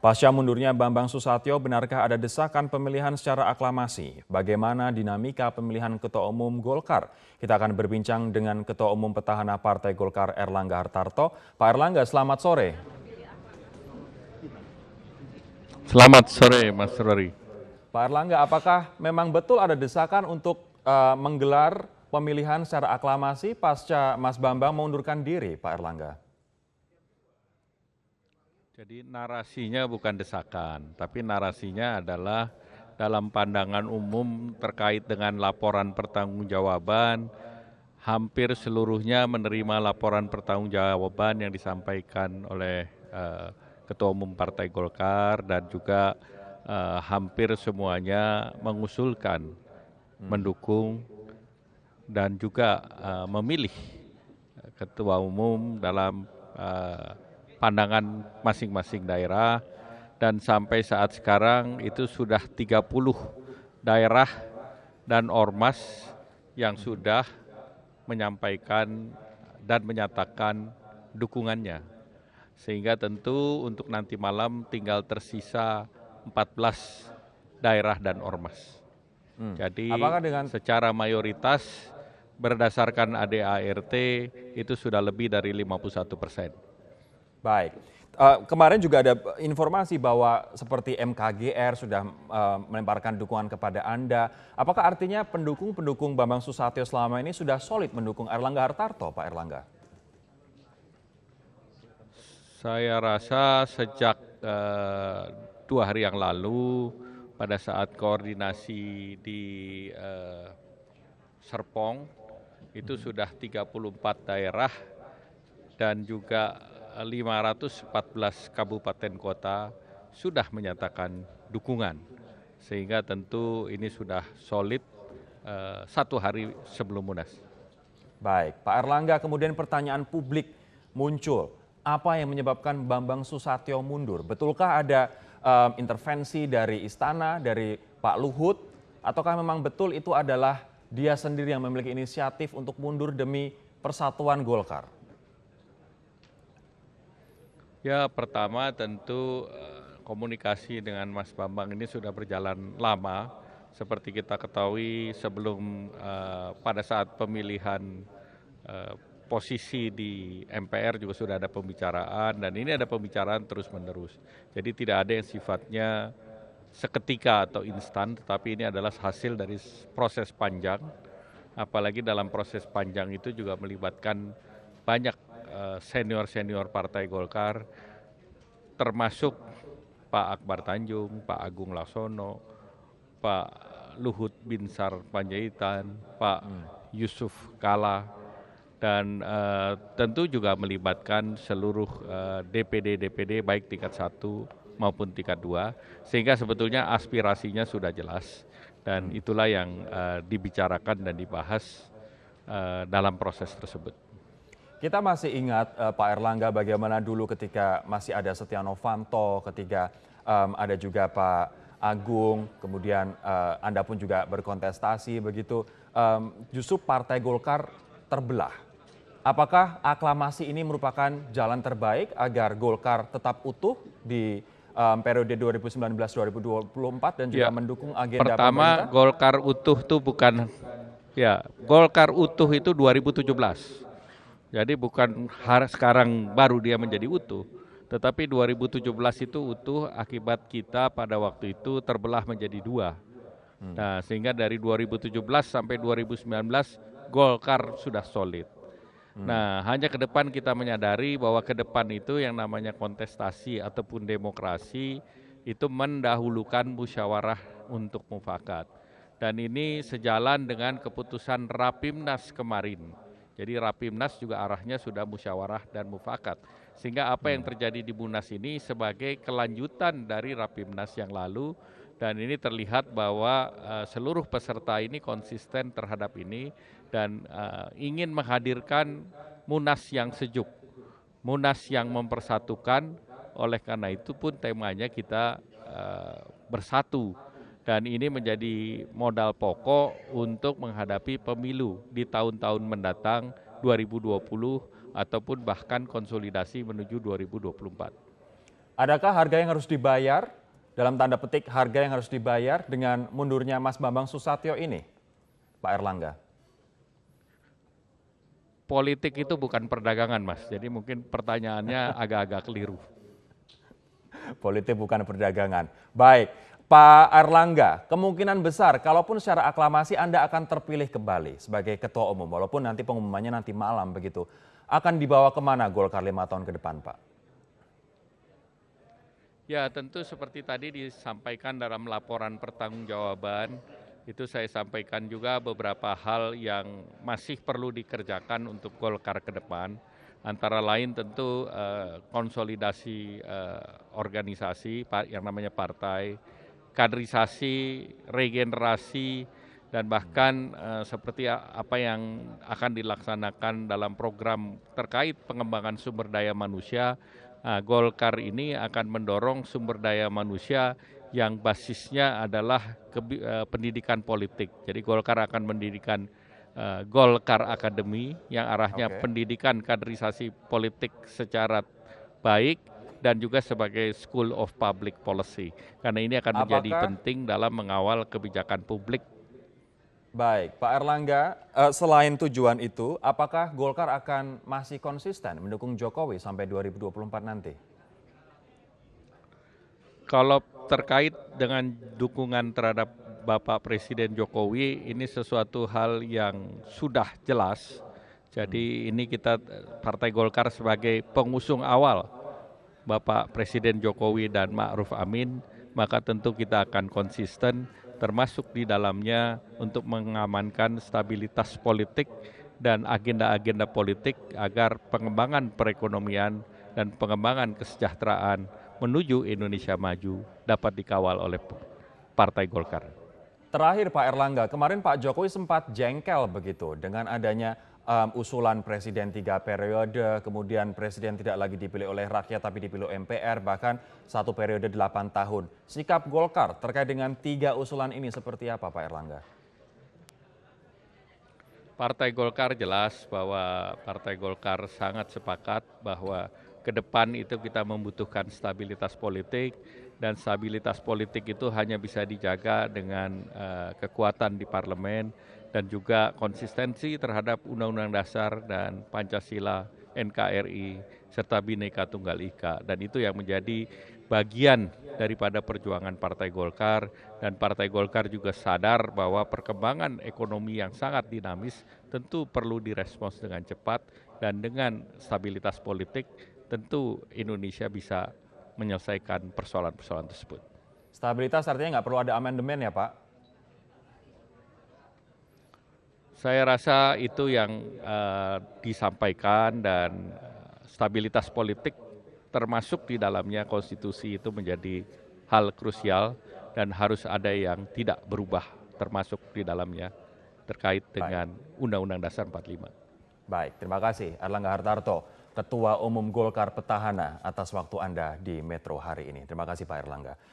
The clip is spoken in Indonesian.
Pasca mundurnya Bambang Susatyo, benarkah ada desakan pemilihan secara aklamasi? Bagaimana dinamika pemilihan Ketua Umum Golkar? Kita akan berbincang dengan Ketua Umum Petahana Partai Golkar Erlangga Hartarto. Pak Erlangga, selamat sore. Selamat sore, Mas Rory. Pak Erlangga, apakah memang betul ada desakan untuk menggelar pemilihan secara aklamasi pasca Mas Bambang mengundurkan diri, Pak Erlangga? Jadi narasinya bukan desakan, tapi narasinya adalah dalam pandangan umum terkait dengan laporan pertanggungjawaban, hampir seluruhnya menerima laporan pertanggungjawaban yang disampaikan oleh Ketua Umum Partai Golkar dan juga hampir semuanya mengusulkan, mendukung dan juga memilih Ketua Umum dalam pandangan masing-masing daerah, dan sampai saat sekarang itu sudah 30 daerah dan ormas yang sudah menyampaikan dan menyatakan dukungannya. Sehingga tentu untuk nanti malam tinggal tersisa 14 daerah dan ormas. Jadi secara mayoritas berdasarkan ADART itu sudah lebih dari 51%. Baik, kemarin juga ada informasi bahwa seperti MKGR sudah melemparkan dukungan kepada Anda. Apakah artinya pendukung-pendukung Bambang Susatyo selama ini sudah solid mendukung Erlangga Hartarto, Pak Erlangga? Saya rasa sejak 2 hari yang lalu pada saat koordinasi di Serpong itu sudah 34 daerah dan juga 514 kabupaten kota sudah menyatakan dukungan, sehingga tentu ini sudah solid 1 hari sebelum Munas. Baik, Pak Erlangga, kemudian pertanyaan publik muncul, apa yang menyebabkan Bambang Susatyo mundur? Betulkah ada intervensi dari istana, dari Pak Luhut, ataukah memang betul itu adalah dia sendiri yang memiliki inisiatif untuk mundur demi persatuan Golkar? Ya, pertama tentu komunikasi dengan Mas Bambang ini sudah berjalan lama. Seperti kita ketahui sebelum pada saat pemilihan posisi di MPR juga sudah ada pembicaraan, dan ini ada pembicaraan terus-menerus. Jadi tidak ada yang sifatnya seketika atau instan, tetapi ini adalah hasil dari proses panjang. Apalagi dalam proses panjang itu juga melibatkan banyak senior-senior Partai Golkar, termasuk Pak Akbar Tanjung, Pak Agung Laksono, Pak Luhut Binsar Panjaitan, Pak Yusuf Kalla, dan tentu juga melibatkan seluruh DPD baik tingkat 1 maupun tingkat 2, sehingga sebetulnya aspirasinya sudah jelas, dan itulah yang dibicarakan dan dibahas dalam proses tersebut. Kita masih ingat Pak Erlangga bagaimana dulu ketika masih ada Setia Novanto, ketika ada juga Pak Agung, kemudian Anda pun juga berkontestasi begitu, justru Partai Golkar terbelah. Apakah aklamasi ini merupakan jalan terbaik agar Golkar tetap utuh di periode 2019-2024 dan juga mendukung agenda pemerintah? Pertama, Golkar utuh itu bukan, ya Golkar utuh itu 2017. Jadi bukan sekarang baru dia menjadi utuh, tetapi 2017 itu utuh akibat kita pada waktu itu terbelah menjadi 2. Nah, sehingga dari 2017 sampai 2019 Golkar sudah solid. Nah, hanya ke depan kita menyadari bahwa ke depan itu yang namanya kontestasi ataupun demokrasi itu mendahulukan musyawarah untuk mufakat. Dan ini sejalan dengan keputusan Rapimnas kemarin. Jadi Rapimnas juga arahnya sudah musyawarah dan mufakat. Sehingga apa yang terjadi di Munas ini sebagai kelanjutan dari Rapimnas yang lalu, dan ini terlihat bahwa seluruh peserta ini konsisten terhadap ini dan ingin menghadirkan Munas yang sejuk, Munas yang mempersatukan. Oleh karena itu pun temanya kita bersatu. Dan ini menjadi modal pokok untuk menghadapi pemilu di tahun-tahun mendatang 2020 ataupun bahkan konsolidasi menuju 2024. Adakah harga yang harus dibayar, dalam tanda petik harga yang harus dibayar dengan mundurnya Mas Bambang Susatyo ini, Pak Erlangga? Politik itu bukan perdagangan, Mas. Jadi mungkin pertanyaannya agak-agak keliru. Politik bukan perdagangan. Baik, Pak Erlangga, kemungkinan besar kalaupun secara aklamasi Anda akan terpilih kembali sebagai ketua umum, walaupun nanti pengumumannya nanti malam begitu, akan dibawa kemana Golkar 5 tahun ke depan, Pak? Ya, tentu seperti tadi disampaikan dalam laporan pertanggungjawaban, itu saya sampaikan juga beberapa hal yang masih perlu dikerjakan untuk Golkar ke depan. Antara lain tentu konsolidasi organisasi yang namanya partai, kaderisasi, regenerasi, dan bahkan seperti apa yang akan dilaksanakan dalam program terkait pengembangan sumber daya manusia. Golkar ini akan mendorong sumber daya manusia yang basisnya adalah pendidikan politik. Jadi Golkar akan mendirikan Golkar Academy yang arahnya pendidikan kaderisasi politik secara baik dan juga sebagai School of Public Policy. Karena ini akan menjadi penting dalam mengawal kebijakan publik. Baik, Pak Erlangga, selain tujuan itu, apakah Golkar akan masih konsisten mendukung Jokowi sampai 2024 nanti? Kalau terkait dengan dukungan terhadap Bapak Presiden Jokowi, ini sesuatu hal yang sudah jelas. Jadi ini kita Partai Golkar sebagai pengusung awal Bapak Presiden Jokowi dan Ma'ruf Amin, maka tentu kita akan konsisten termasuk di dalamnya untuk mengamankan stabilitas politik dan agenda-agenda politik agar pengembangan perekonomian dan pengembangan kesejahteraan menuju Indonesia maju dapat dikawal oleh Partai Golkar. Terakhir Pak Erlangga, kemarin Pak Jokowi sempat jengkel begitu dengan adanya usulan presiden 3 periode, kemudian presiden tidak lagi dipilih oleh rakyat tapi dipilih MPR, bahkan 1 periode 8 tahun. Sikap Golkar terkait dengan 3 usulan ini seperti apa Pak Erlangga? Partai Golkar jelas bahwa Partai Golkar sangat sepakat bahwa ke depan itu kita membutuhkan stabilitas politik, dan stabilitas politik itu hanya bisa dijaga dengan kekuatan di parlemen dan juga konsistensi terhadap Undang-Undang Dasar dan Pancasila, NKRI, serta Bhinneka Tunggal Ika. Dan itu yang menjadi bagian daripada perjuangan Partai Golkar, dan Partai Golkar juga sadar bahwa perkembangan ekonomi yang sangat dinamis tentu perlu direspons dengan cepat, dan dengan stabilitas politik tentu Indonesia bisa menyelesaikan persoalan-persoalan tersebut. Stabilitas artinya nggak perlu ada amandemen ya Pak? Saya rasa itu yang disampaikan, dan stabilitas politik termasuk di dalamnya konstitusi itu menjadi hal krusial dan harus ada yang tidak berubah termasuk di dalamnya terkait dengan Undang-Undang Dasar 45. Baik, terima kasih Erlangga Hartarto, Ketua Umum Golkar Petahana, atas waktu Anda di Metro hari ini. Terima kasih Pak Erlangga.